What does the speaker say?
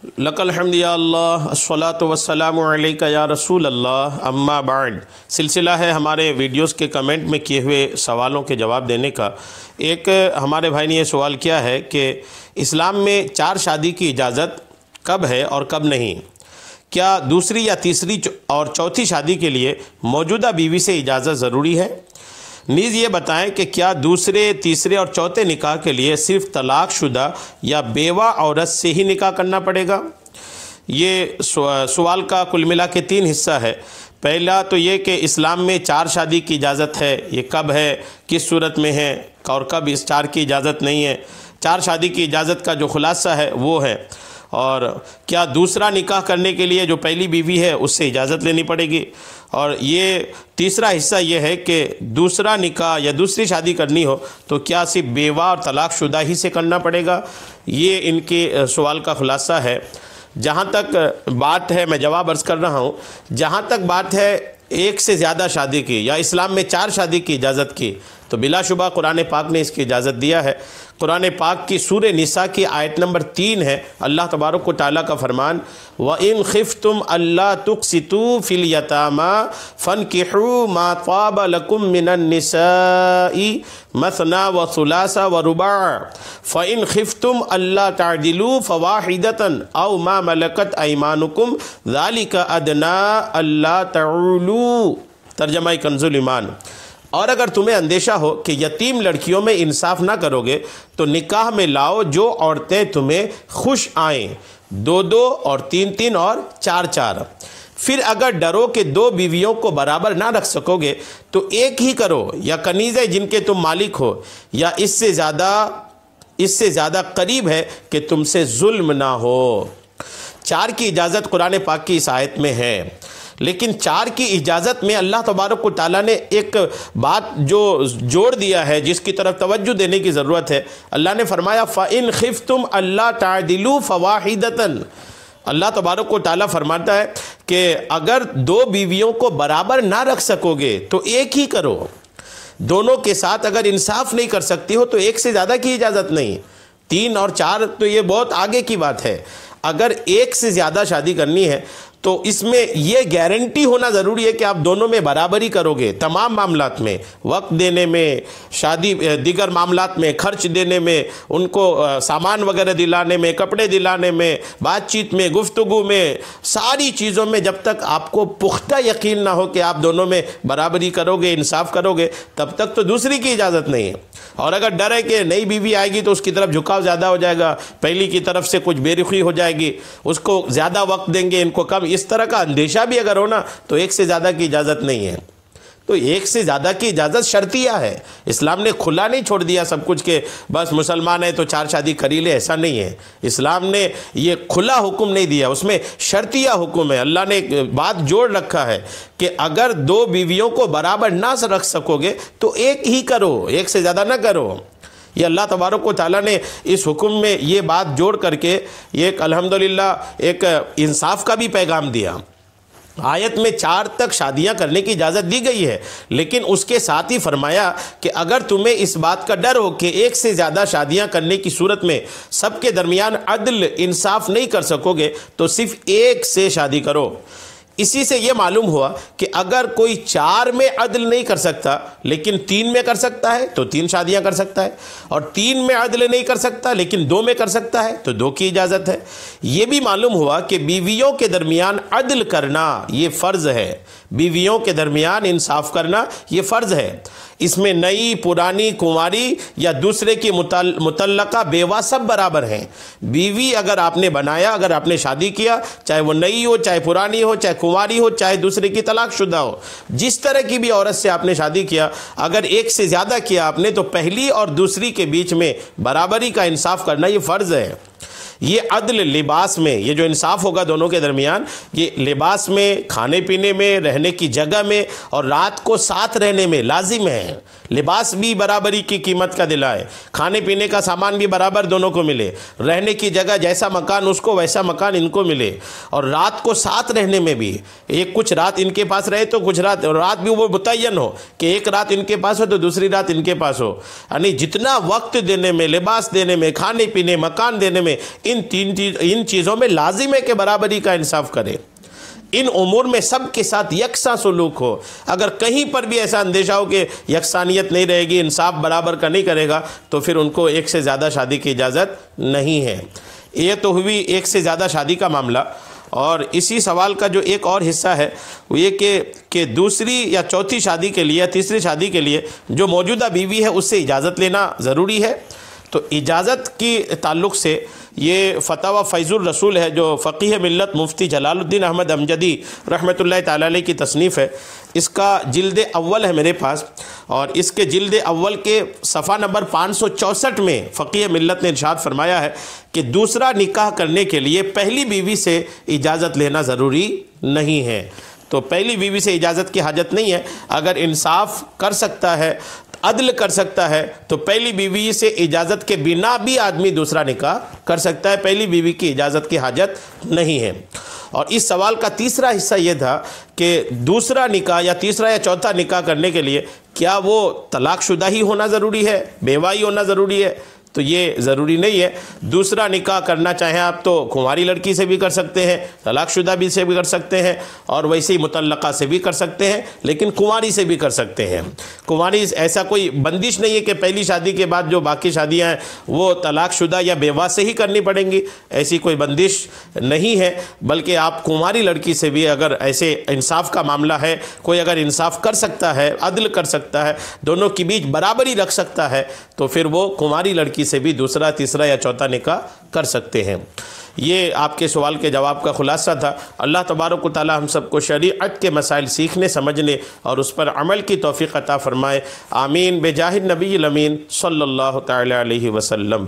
لک الحمد یا اللہ الصلاۃ والسلام علیک یا رسول اللہ اما بعد سلسلہ ہے ہمارے ویڈیوز کے کمنٹ میں کیے ہوئے سوالوں کے جواب دینے کا۔ ایک ہمارے بھائی نے یہ سوال کیا ہے کہ اسلام میں 4 شادی کی اجازت کب ہے اور کب نہیں؟ کیا دوسری یا تیسری اور چوتھی شادی کے لیے موجودہ بیوی سے اجازت ضروری ہے؟ نیز یہ بتائیں کہ کیا دوسرے، تیسرے اور چوتھے نکاح کے لیے صرف طلاق شدہ یا بیوہ عورت سے ہی نکاح کرنا پڑے گا؟ یہ سوال کا کل ملا کے 3 حصہ ہے۔ پہلا تو یہ کہ اسلام میں 4 شادی کی اجازت ہے، یہ کب ہے، کس صورت میں ہے اور کب اس 4 کی اجازت نہیں ہے۔ 4 شادی کی اجازت کا جو خلاصہ ہے وہ ہے، اور کیا دوسرا نکاح کرنے کے لیے جو پہلی بیوی ہے اس سے اجازت لینی پڑے گی، اور یہ تیسرا حصہ یہ ہے کہ دوسرا نکاح یا دوسری شادی کرنی ہو تو کیا صرف بیوہ اور طلاق شدہ ہی سے کرنا پڑے گا۔ یہ ان کے سوال کا خلاصہ ہے۔ جہاں تک بات ہے، میں جواب عرض کر رہا ہوں، جہاں تک بات ہے 1 سے زیادہ شادی کی یا اسلام میں 4 شادی کی اجازت کی، تو بلا شبہ قرآن پاک نے اس کی اجازت دیا ہے۔ قرآن پاک کی سورہ نساء کی آیت نمبر 3 ہے، اللہ تبارک و تعالیٰ کا فرمان وَإِنْ خِفْتُمْ أَلَّا تُقْسِطُوا فِي الْيَتَامَىٰ فَانكِحُوا مَا طَابَ لَكُم مِّنَ النِّسَاءِ مَثْنَىٰ وَثُلَاثَ وَرُبَاعَ فَإِنْ خِفْتُمْ أَلَّا تَعْدِلُوا فَوَاحِدَةً أَوْ مَا مَلَكَتْ أَيْمَانُكُمْ ذَلِكَ أَدْنَىٰ أَلَّا تَعُولُوا۔ ترجمہ کنز الایمان۔ اور اگر تمہیں اندیشہ ہو کہ یتیم لڑکیوں میں انصاف نہ کرو گے تو نکاح میں لاؤ جو عورتیں تمہیں خوش آئیں، 2 اور 3 اور 4۔ پھر اگر ڈرو کہ 2 بیویوں کو برابر نہ رکھ سکو گے تو ایک ہی کرو، یا کنیزیں جن کے تم مالک ہو، یا اس سے زیادہ قریب ہے کہ تم سے ظلم نہ ہو۔ 4 کی اجازت قرآن پاک کی اس آیت میں ہے، لیکن 4 کی اجازت میں اللہ تبارک و تعالیٰ نے ایک بات جو جوڑ دیا ہے جس کی طرف توجہ دینے کی ضرورت ہے۔ اللہ نے فرمایا فَإِنْ خِفْتُمْ أَلَّا تَعْدِلُوا فَوَاحِدَةً۔ اللہ تبارک و تعالیٰ فرماتا ہے کہ اگر 2 بیویوں کو برابر نہ رکھ سکو گے تو ایک ہی کرو۔ دونوں کے ساتھ اگر انصاف نہیں کر سکتی ہو تو 1 سے زیادہ کی اجازت نہیں۔ 3 اور 4 تو یہ بہت آگے کی بات ہے۔ اگر 1 سے زیادہ شادی کرنی ہے تو اس میں یہ گارنٹی ہونا ضروری ہے کہ آپ دونوں میں برابری کرو گے، تمام معاملات میں، وقت دینے میں، شادی دیگر معاملات میں، خرچ دینے میں، ان کو سامان وغیرہ دلانے میں، کپڑے دلانے میں، بات چیت میں، گفتگو میں، ساری چیزوں میں جب تک آپ کو پختہ یقین نہ ہو کہ آپ دونوں میں برابری کرو گے، انصاف کرو گے، تب تک تو دوسری کی اجازت نہیں ہے۔ اور اگر ڈر ہے کہ نئی بیوی آئے گی تو اس کی طرف جھکاؤ زیادہ ہو جائے گا، پہلی کی طرف سے کچھ بے رخی ہو جائے گی، اس کو زیادہ وقت دیں گے، ان کو کم، اس طرح کا اندیشہ بھی اگر ہونا تو 1 سے زیادہ کی اجازت نہیں ہے۔ تو 1 سے زیادہ کی اجازت شرطیہ ہے۔ اسلام نے کھلا نہیں چھوڑ دیا سب کچھ کہ بس مسلمان ہے تو 4 شادی کر ہی لے، ایسا نہیں ہے۔ اسلام نے یہ کھلا حکم نہیں دیا، اس میں شرطیہ حکم ہے۔ اللہ نے ایک بات جوڑ رکھا ہے کہ اگر 2 بیویوں کو برابر نہ رکھ سکو گے تو ایک ہی کرو، 1 سے زیادہ نہ کرو۔ یہ اللہ تبارک و تعالیٰ نے اس حکم میں یہ بات جوڑ کر کے ایک الحمدللہ ایک انصاف کا بھی پیغام دیا۔ آیت میں 4 تک شادیاں کرنے کی اجازت دی گئی ہے، لیکن اس کے ساتھ ہی فرمایا کہ اگر تمہیں اس بات کا ڈر ہو کہ 1 سے زیادہ شادیاں کرنے کی صورت میں سب کے درمیان عدل انصاف نہیں کر سکو گے تو صرف 1 سے شادی کرو۔ اسی سے یہ معلوم ہوا کہ اگر کوئی 4 میں عدل نہیں کر سکتا لیکن 3 میں کر سکتا ہے تو 3 شادیاں کر سکتا ہے، اور 3 میں عدل نہیں کر سکتا لیکن 2 میں کر سکتا ہے تو 2 کی اجازت ہے۔ یہ بھی معلوم ہوا کہ بیویوں کے درمیان عدل کرنا یہ فرض ہے، بیویوں کے درمیان انصاف کرنا یہ فرض ہے۔ اس میں نئی، پرانی، کنواری یا دوسرے کی مطلقہ بیوہ سب برابر ہیں۔ بیوی اگر آپ نے بنایا، اگر آپ نے شادی کیا، چاہے وہ نئی ہو، چاہے پرانی ہو، چاہے کنواری ہو، چاہے دوسرے کی طلاق شدہ ہو، جس طرح کی بھی عورت سے آپ نے شادی کیا، اگر 1 سے زیادہ کیا آپ نے تو پہلی اور دوسری کے بیچ میں برابری کا انصاف کرنا یہ فرض ہے۔ یہ عدل لباس میں، یہ جو انصاف ہوگا دونوں کے درمیان، یہ لباس میں، کھانے پینے میں، رہنے کی جگہ میں اور رات کو ساتھ رہنے میں لازم ہے۔ لباس بھی برابری کی قیمت کا دلائے، کھانے پینے کا سامان بھی برابر دونوں کو ملے، رہنے کی جگہ جیسا مکان اس کو ویسا مکان ان کو ملے، اور رات کو ساتھ رہنے میں بھی ایک کچھ رات ان کے پاس رہے تو کچھ رات بھی وہ متعین ہو کہ ایک رات ان کے پاس ہو تو دوسری رات ان کے پاس ہو، یعنی جتنا وقت دینے میں، لباس دینے میں، کھانے پینے، مکان دینے میں، ان چیزوں میں لازم ہے کہ برابری کا انصاف کرے، ان امور میں سب کے ساتھ یکساں سلوک ہو۔ اگر کہیں پر بھی ایسا اندیشہ ہو کہ یکسانیت نہیں رہے گی، انصاف برابر کا نہیں کرے گا، تو پھر ان کو ایک سے زیادہ شادی کی اجازت نہیں ہے۔ یہ تو ہوئی ایک سے زیادہ شادی کا معاملہ، اور اسی سوال کا جو ایک اور حصہ ہے وہ یہ کہ دوسری یا چوتھی شادی کے لیے یا تیسری شادی کے لیے جو موجودہ بیوی ہے اس سے اجازت لینا ضروری ہے۔ تو اجازت کی تعلق سے یہ فتاوی فیض الرسول ہے جو فقیہ ملت مفتی جلال الدین احمد امجدی رحمۃ اللہ تعالی علیہ کی تصنیف ہے، اس کا جلد اول ہے میرے پاس، اور اس کے جلد اول کے صفحہ نمبر 564 میں فقیہ ملت نے ارشاد فرمایا ہے کہ دوسرا نکاح کرنے کے لیے پہلی بیوی سے اجازت لینا ضروری نہیں ہے۔ تو پہلی بیوی سے اجازت کی حاجت نہیں ہے، اگر انصاف کر سکتا ہے، عدل کر سکتا ہے، تو پہلی بیوی سے اجازت کے بنا بھی آدمی دوسرا نکاح کر سکتا ہے، پہلی بیوی کی اجازت کی حاجت نہیں ہے۔ اور اس سوال کا تیسرا حصہ یہ تھا کہ دوسرا نکاح یا تیسرا یا چوتھا نکاح کرنے کے لیے کیا وہ طلاق شدہ ہی ہونا ضروری ہے، بیوہ ہی ہونا ضروری ہے؟ تو یہ ضروری نہیں ہے۔ دوسرا نکاح کرنا چاہیں آپ تو کنواری لڑکی سے بھی کر سکتے ہیں، طلاق شدہ بھی سے بھی کر سکتے ہیں، اور ویسے ہی مطلقہ سے بھی کر سکتے ہیں، لیکن کنواری سے بھی کر سکتے ہیں۔ کنواری ایسا کوئی بندش نہیں ہے کہ پہلی شادی کے بعد جو باقی شادیاں ہیں وہ طلاق شدہ یا بیوہ سے ہی کرنی پڑیں گی، ایسی کوئی بندش نہیں ہے، بلکہ آپ کنواری لڑکی سے بھی اگر ایسے انصاف کا معاملہ ہے، کوئی اگر انصاف کر سکتا ہے، عدل کر سکتا ہے، دونوں کے بیچ برابری رکھ سکتا ہے، تو پھر وہ کنواری لڑکی سے بھی دوسرا تیسرا یا چوتھا نکاح کر سکتے ہیں۔ یہ آپ کے سوال کے جواب کا خلاصہ تھا۔ اللہ تبارک و تعالی ہم سب کو شریعت کے مسائل سیکھنے، سمجھنے اور اس پر عمل کی توفیق عطا فرمائے۔ آمین بجاہ النبی الامین صلی اللہ تعالی علیہ وسلم۔